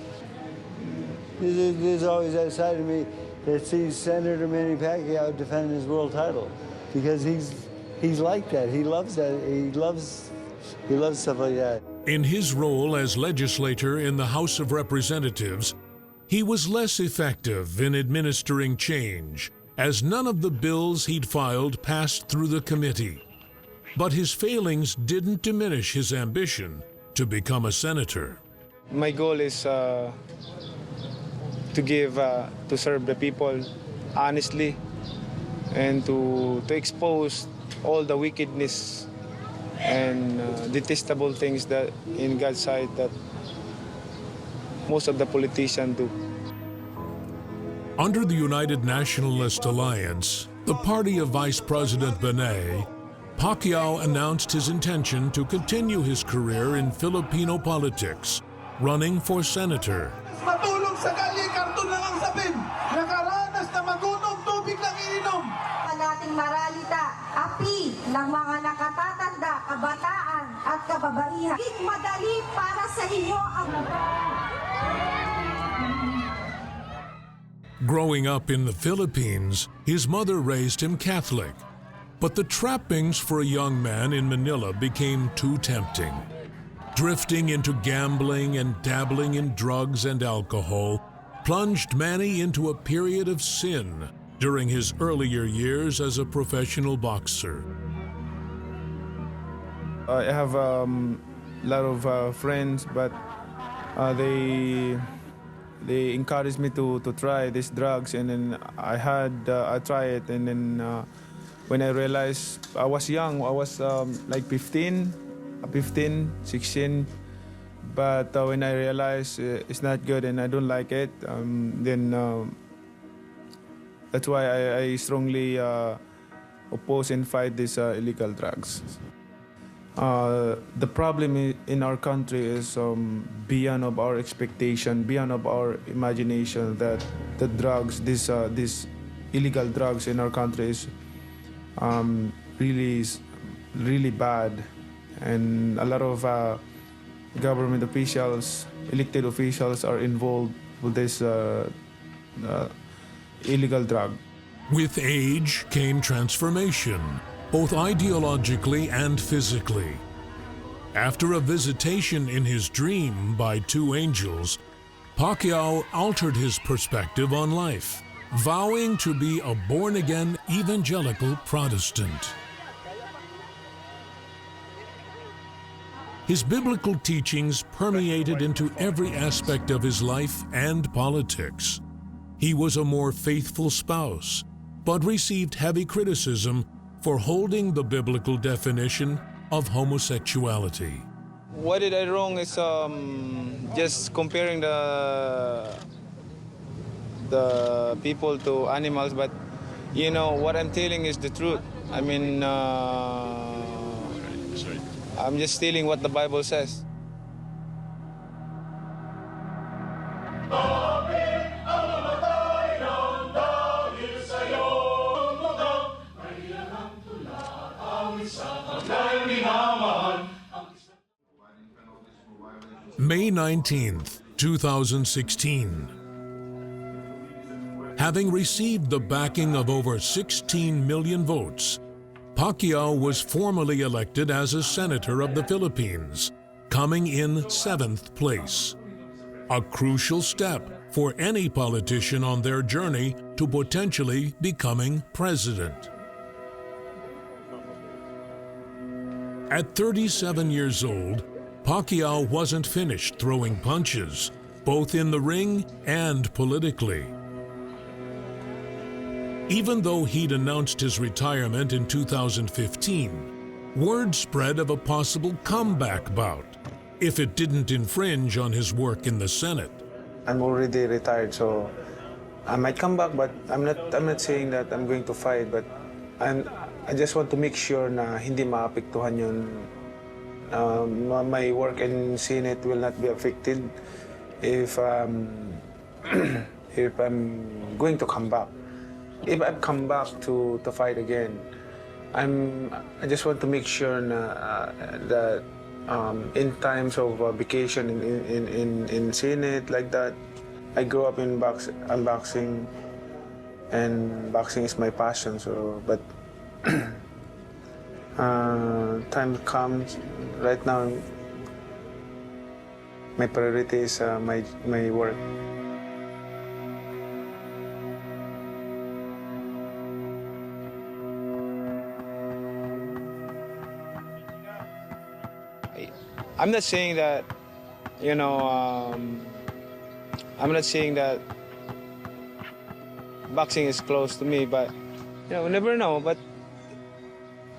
There's always that side of me that sees Senator Manny Pacquiao defend his world title, because he's like that. He loves that. He loves stuff like that. In his role as legislator in the House of Representatives, he was less effective in administering change, as none of the bills he'd filed passed through the committee. But his failings didn't diminish his ambition to become a senator. My goal is to serve the people honestly, and to expose all the wickedness and detestable things that in God's sight that most of the politicians do. Under the United Nationalist Alliance, the party of Vice President Benet, Pacquiao announced his intention to continue his career in Filipino politics, running for senator. Matulog sa kalye, karton lang ang sabim. Nakaranas na magunom, tubig lang ininom. Nating maralita, api ng mga nakatatanda, kabataan at kababaihan. Higit madali para sa inyo ang... Growing up in the Philippines, his mother raised him Catholic. But the trappings for a young man in Manila became too tempting. Drifting into gambling and dabbling in drugs and alcohol plunged Manny into a period of sin during his earlier years as a professional boxer. I have a lot of friends, but they encouraged me to try these drugs, and then I tried it, and then when I realized I was young, I was like 15, 16, but when I realized it's not good and I don't like it, then that's why I strongly oppose and fight these illegal drugs. The problem in our country is beyond of our expectation, beyond of our imagination, that the drugs, these illegal drugs in our country is really bad, and a lot of government officials, elected officials are involved with this illegal drug. With age came transformation, both ideologically and physically. After a visitation in his dream by two angels, Pacquiao altered his perspective on life, vowing to be a born-again evangelical Protestant. His biblical teachings permeated into every aspect of his life and politics. He was a more faithful spouse, but received heavy criticism for holding the biblical definition of homosexuality. What did I wrong is just comparing the people to animals, but you know what I'm telling is the truth. I mean, I'm just stealing what the Bible says. May 19th, 2016. Having received the backing of over 16 million votes, Pacquiao was formally elected as a senator of the Philippines, coming in 7th place. A crucial step for any politician on their journey to potentially becoming president. At 37 years old, Pacquiao wasn't finished throwing punches, both in the ring and politically. Even though he'd announced his retirement in 2015, word spread of a possible comeback bout if it didn't infringe on his work in the Senate. I'm already retired, so I might come back, but I'm not saying that I'm going to fight, but I just want to make sure na hindi maapektuhan yun. My work in Senate will not be affected if if I'm going to come back. If I come back to fight again, I just want to make sure that in times of vacation in Senate like that, I grew up in boxing, and boxing is my passion. So, but time comes. Right now, my priority is my work. I'm not saying that, I'm not saying that boxing is close to me, but, we never know. But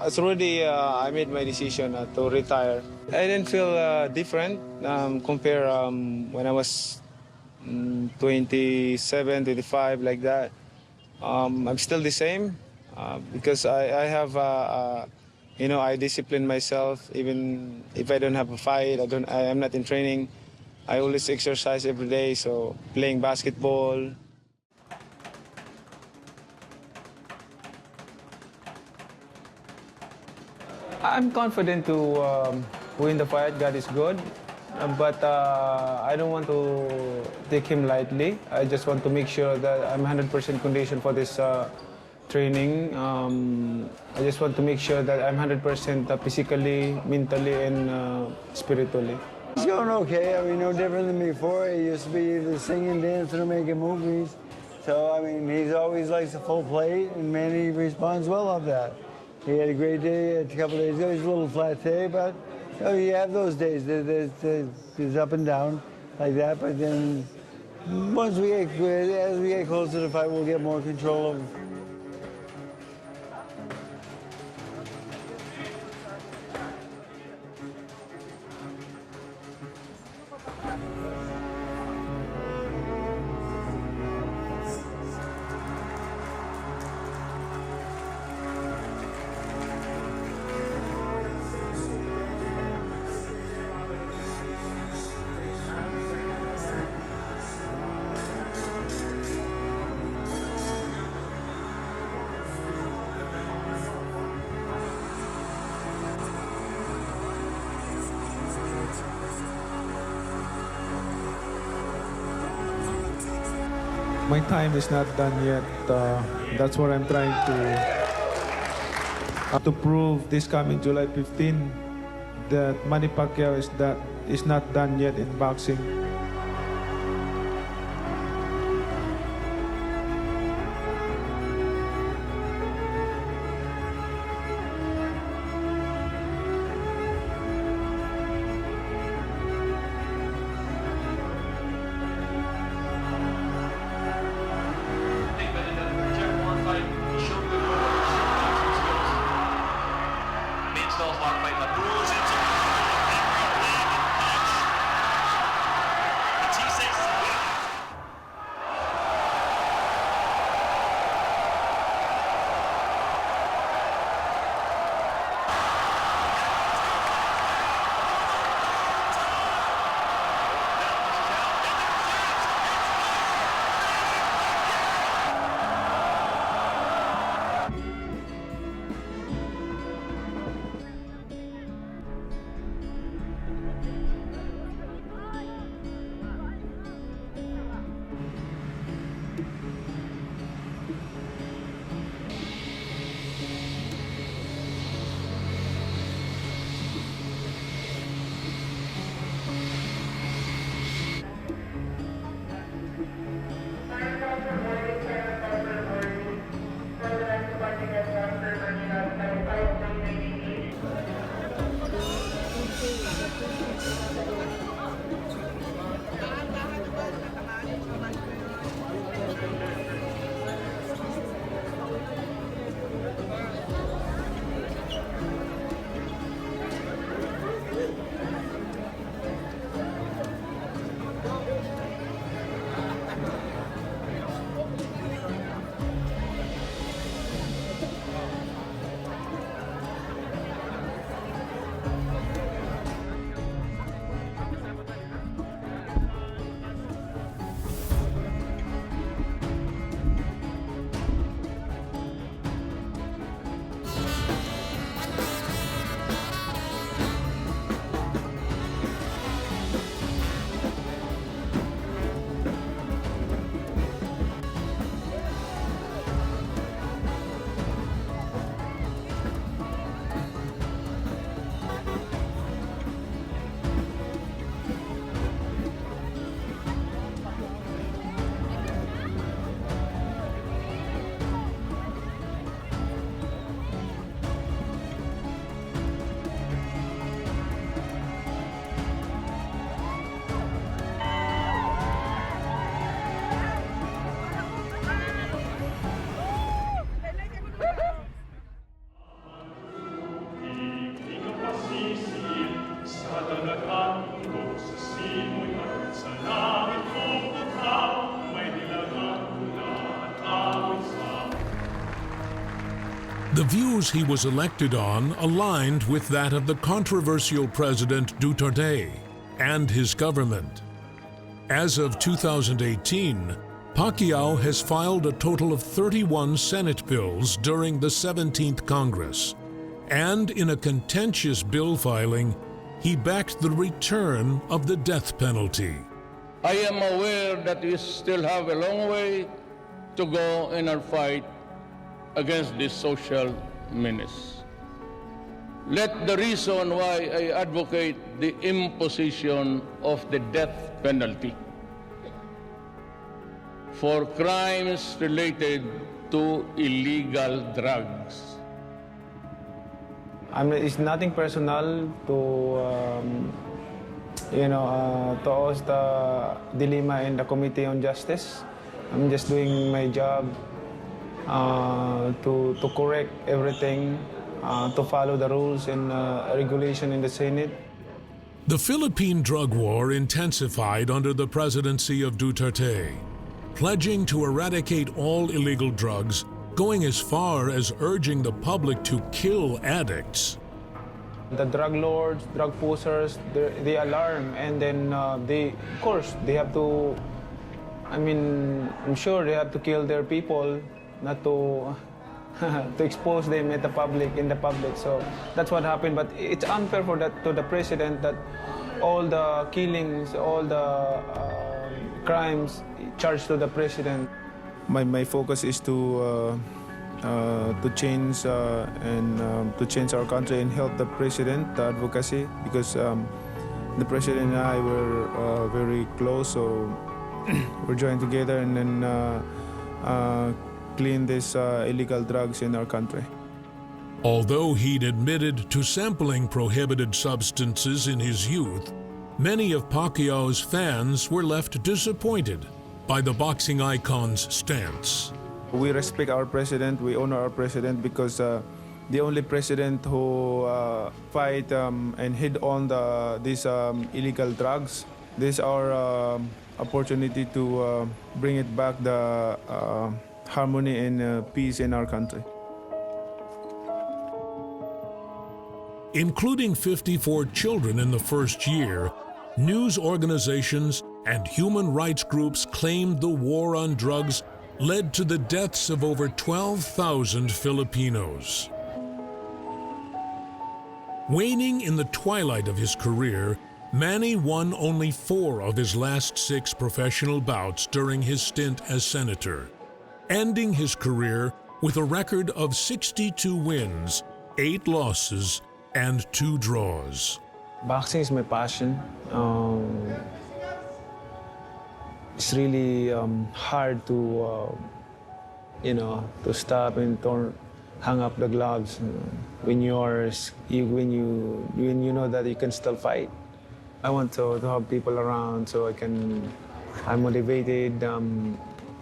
it's already, I made my decision to retire. I didn't feel different compared when I was 27, 25, like that. I'm still the same because I have I discipline myself. Even if I don't have a fight, I'm not in training. I always exercise every day, so playing basketball. I'm confident to win the fight. God is good. But I don't want to take him lightly. I just want to make sure that I'm 100% conditioned for this training. I just want to make sure that I'm 100% physically, mentally, and spiritually. He's going okay. I mean, no different than before. He used to be either singing, dancing, or making movies. So, I mean, he's always likes a full plate, and Manny responds well off that. He had a great day a couple days ago. He's a little flat today, but you have those days. There's up and down like that. But then, as we get closer to the fight, we'll get more control of. My time is not done yet. That's what I'm trying to prove this coming July 15, that Manny Pacquiao is not done yet in boxing. The views he was elected on aligned with that of the controversial President Duterte and his government. As of 2018, Pacquiao has filed a total of 31 Senate bills during the 17th Congress, and in a contentious bill filing, he backed the return of the death penalty. I am aware that we still have a long way to go in our fight against this social menace. Let the reason why I advocate the imposition of the death penalty for crimes related to illegal drugs. I mean, it's nothing personal to, to host the dilemma in the Committee on Justice. I'm just doing my job to correct everything, to follow the rules and regulation in the Senate. The Philippine drug war intensified under the presidency of Duterte, pledging to eradicate all illegal drugs, going as far as urging the public to kill addicts. The drug lords, drug pushers, they alarm, and then of course, they have to, I'm sure they have to kill their people, not to to expose them in the public. So that's what happened. But it's unfair for that to the president that all the killings, all the crimes charged to the president. My focus is to change to change our country and help the president, the advocacy, because the president and I were very close, so we're joined together and then clean these illegal drugs in our country. Although he'd admitted to sampling prohibited substances in his youth, many of Pacquiao's fans were left disappointed by the boxing icon's stance. We respect our president, we honor our president, because the only president who fight and hit on these illegal drugs. This is our opportunity to bring it back the harmony and peace in our country. Including 54 children in the first year, news organizations and human rights groups claimed the war on drugs led to the deaths of over 12,000 Filipinos. Waning in the twilight of his career, Manny won only 4 of his last 6 professional bouts during his stint as senator, ending his career with a record of 62 wins, 8 losses, and 2 draws. Boxing is my passion. It's really hard to, to stop and hang up the gloves when you know that you can still fight. I want to have people around so I'm motivated.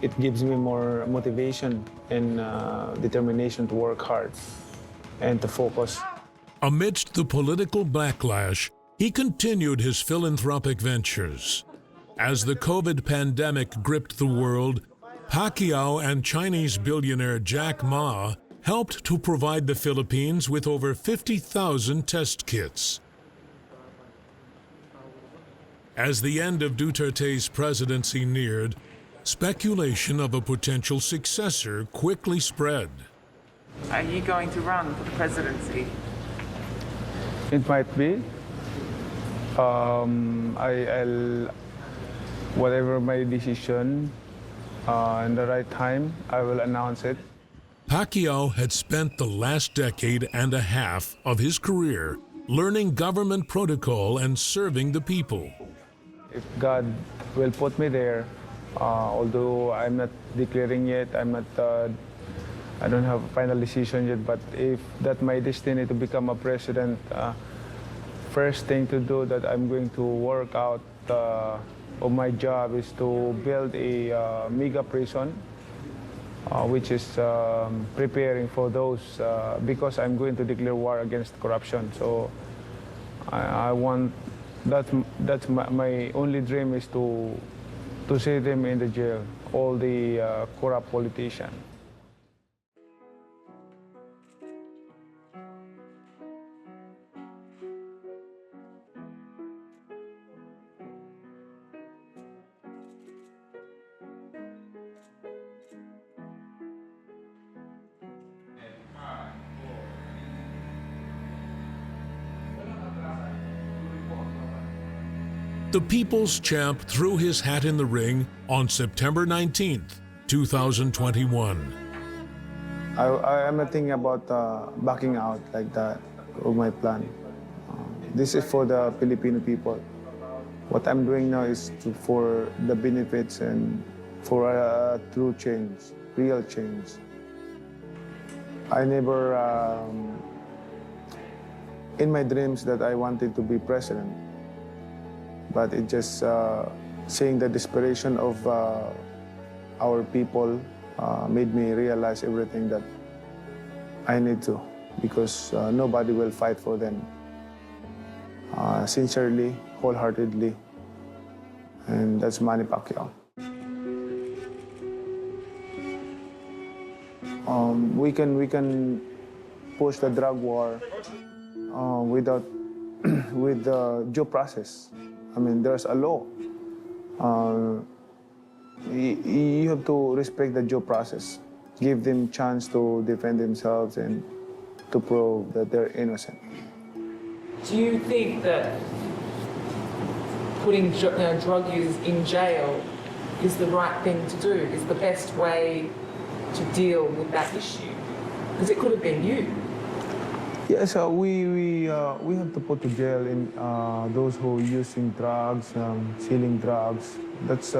It gives me more motivation and determination to work hard and to focus. Amidst the political backlash, he continued his philanthropic ventures. As the COVID pandemic gripped the world, Pacquiao and Chinese billionaire Jack Ma helped to provide the Philippines with over 50,000 test kits. As the end of Duterte's presidency neared, speculation of a potential successor quickly spread. Are you going to run for the presidency? It might be. Whatever my decision, in the right time, I will announce it. Pacquiao had spent the last decade and a half of his career learning government protocol and serving the people. If God will put me there, although I'm not declaring yet, I don't have a final decision yet, but if that's my destiny to become a president, first thing to do that I'm going to work out of my job is to build a mega prison, which is preparing for those, because I'm going to declare war against corruption. So I want, that's my only dream is to see them in the jail, all the corrupt politicians. The People's Champ threw his hat in the ring on September 19th, 2021. I am not thinking about backing out like that of my plan. This is for the Filipino people. What I'm doing now is for the benefits and for a true change, real change. I never, in my dreams that I wanted to be president, but it just seeing the desperation of our people made me realize everything that I need to, because nobody will fight for them. Sincerely, wholeheartedly, and that's Manny Pacquiao. We can push the drug war without with the due process. I mean, there's a law. You have to respect the due process. Give them chance to defend themselves and to prove that they're innocent. Do you think that putting drug users in jail is the right thing to do, is the best way to deal with that issue? Because it could have been you. Yes, we have to put to jail in those who are using drugs, selling drugs. That's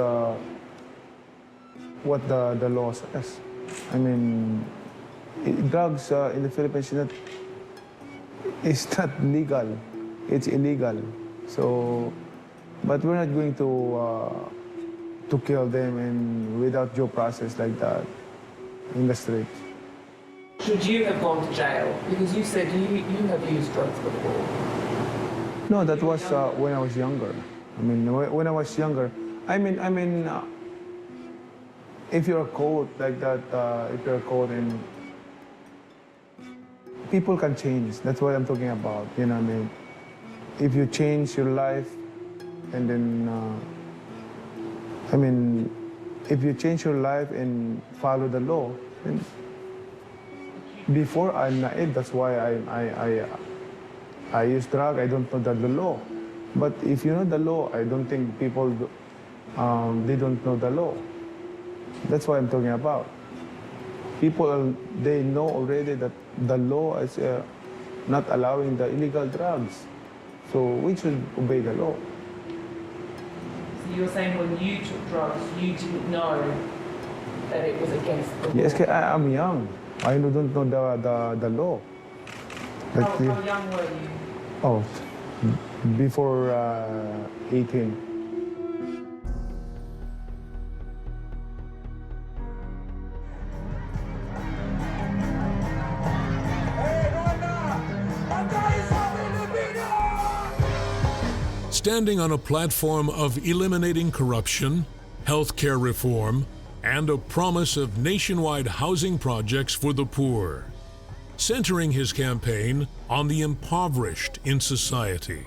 what the law says. I mean, drugs in the Philippines it's not legal, it's illegal. So, but we're not going to kill them and without due process like that in the street. Should you have gone to jail? Because you said you have used drugs before. No, that was when I was younger. I mean, when I was younger, I mean, if you're caught like that, if you're caught and people can change. That's what I'm talking about. You know what I mean? If you change your life, and then, I mean, if you change your life and follow the law, then before I'm naive, that's why I use drug. I don't know the law. But if you know the law, I don't think people they don't know the law. That's what I'm talking about. People, they know already that the law is not allowing the illegal drugs. So we should obey the law. So you're saying when you took drugs, you didn't know that it was against the law? Yes, I'm young. I don't know the law. How young were you? Oh, before 18. Standing on a platform of eliminating corruption, healthcare reform, and a promise of nationwide housing projects for the poor, centering his campaign on the impoverished in society.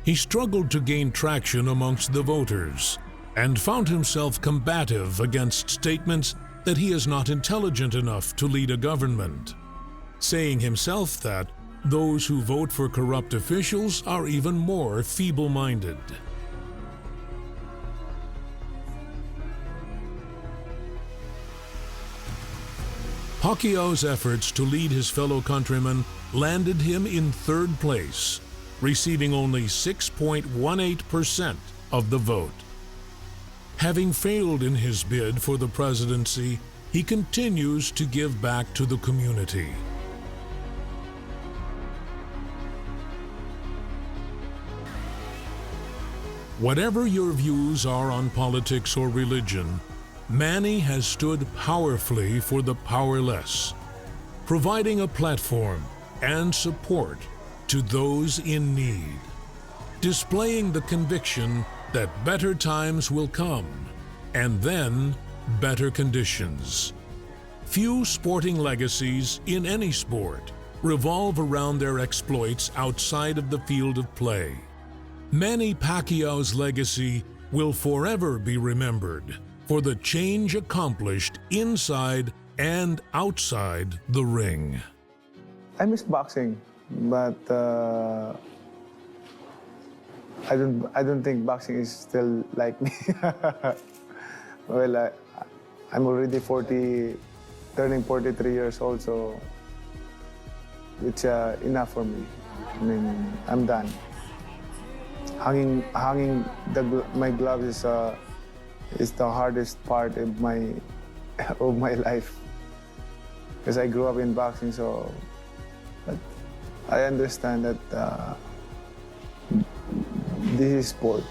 He struggled to gain traction amongst the voters and found himself combative against statements that he is not intelligent enough to lead a government, saying himself that those who vote for corrupt officials are even more feeble-minded. Pacquiao's efforts to lead his fellow countrymen landed him in third place, receiving only 6.18% of the vote. Having failed in his bid for the presidency, he continues to give back to the community. Whatever your views are on politics or religion, Manny has stood powerfully for the powerless, providing a platform and support to those in need, displaying the conviction that better times will come, and then better conditions. Few sporting legacies in any sport revolve around their exploits outside of the field of play. Manny Pacquiao's legacy will forever be remembered for the change accomplished inside and outside the ring. I miss boxing, but I don't think boxing is still like me. Well, I'm already 40, turning 43 years old, so it's enough for me. I mean, I'm done. Hanging my gloves is the hardest part of my life, because I grew up in boxing. So, but I understand that this is sport.